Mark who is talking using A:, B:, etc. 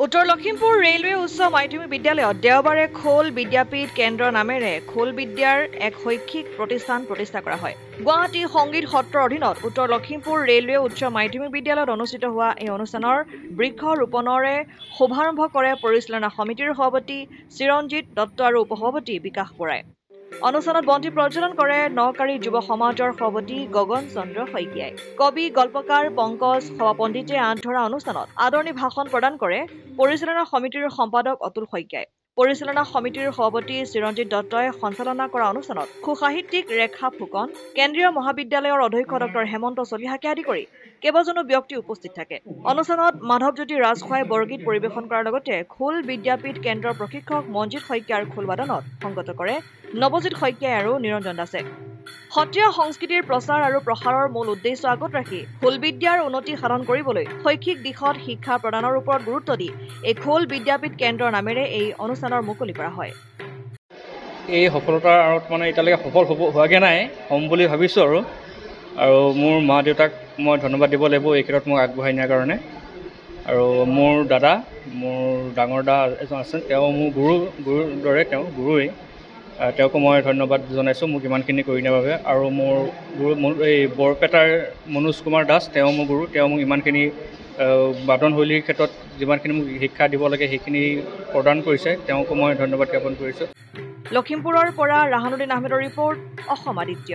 A: উত্তৰ লখিমপুৰ ৰেলৱে উচ্চ মাধ্যমিক বিদ্যালয়ত দেওবাৰে খোল বিদ্যাপীঠ কেন্দ্ৰ নামেৰে খোল বিদ্যাৰ এক শৈক্ষিক প্ৰতিষ্ঠান প্ৰতিষ্ঠা কৰা হয়। গুৱাহাটী সংগীত সত্ৰৰ অধীনত উত্তৰ লখিমপুৰ ৰেলৱে উচ্চ মাধ্যমিক বিদ্যালয়ত অনুষ্ঠিত হোৱা এই অনুষ্ঠানৰ বৃক্ষ ৰোপণৰে শুভাৰম্ভ কৰে পৰিচালনা সমিতিৰ সভাপতি চিৰঞ্জিত দত্ত আৰু উপসভাপতি বিকাশ বৰাই। অনুষ্ঠানত বন্তি প্ৰজ্বলন কৰে নকাৰী যুৱ সমাজৰ সভাপতি গগন চন্দ্ৰ শইকীয়াই। কবি গল্পকাৰ পংকজ সভাপণ্ডিতে আঁতৰা অনুষ্ঠানত আদৰণি ভাষণ প্ৰদান কৰে পৰিচালনা সমিতিৰ সম্পাদক অতুল শইকীয়াই। পৰিচালনা সমিতিৰ সভাপতি চিৰঞ্জিত দত্তই সঞ্চালনা কৰা অনুষ্ঠানত সুসাহিত্যিক ৰেখা ফুকন, কেন্দ্ৰীয় মহাবিদ্যালয়ৰ অধ্যক্ষ ডক্টৰ হেমন্ত চলিহাকে আদি কৰি কেইবাজনো ব্যক্তি উপস্থিত থাকে। অনুষ্ঠানত মাধৱজ্যোতি ৰাজখোৱাই বৰগীত পৰিৱেশন কৰাৰ লগতে খোল বিদ্যাপীঠ কেন্দ্ৰৰ প্ৰশিক্ষক মঞ্জিত শইকীয়াৰ খোলবাদনত সংগত কৰে নৱজিত শইকীয়াই আৰু নিৰঞ্জন দাসে। সত্ৰীয়া সংস্কৃতিৰ প্ৰচাৰ আৰু প্ৰসাৰৰ মূল উদ্দেশ্য আগত ৰাখি খোল বিদ্যাৰ উন্নতি সাধন কৰিবলৈ শৈক্ষিক দিশত শিক্ষা প্ৰদানৰ ওপৰত গুৰুত্ব দি এই খোল বিদ্যাপীঠ কেন্দ্ৰৰ নামেৰে এই অনুষ্ঠানৰ মুকলি কৰা হয়।
B: এই সফলতাৰ আঁৰত এতিয়ালৈকে সফল হোৱাগৈ নাই, হ'ম বুলি ভাবিছোঁ আৰু মোৰ মা দেউতাক মই ধন্যবাদ দিব লাগিব এই ক্ষেত্ৰত মোক আগবঢ়াই নিয়াৰ কাৰণে। আৰু মোৰ দাদা, মোৰ ডাঙৰ দা এজন আছে, তেওঁ মোৰ গুৰুৰ দৰে, তেওঁ গুৰুৱেই। তেওঁকো মই ধন্যবাদ জনাইছোঁ মোক ইমানখিনি কৰি দিয়াৰ বাবে। আৰু মোৰ গুৰু এই বৰপেটাৰ মনোজ কুমাৰ দাস, তেওঁ মোৰ গুৰু, তেওঁ মোক ইমানখিনি বাদনশৈলীৰ ক্ষেত্ৰত যিমানখিনি মোক শিক্ষা দিব লাগে সেইখিনি প্ৰদান কৰিছে, তেওঁকো মই ধন্যবাদ জ্ঞাপন কৰিছোঁ।
A: লখিমপুৰৰ পৰা ৰাহানুদ্দিন আহমেদৰ ৰিপৰ্ট, অসম আদিত্য।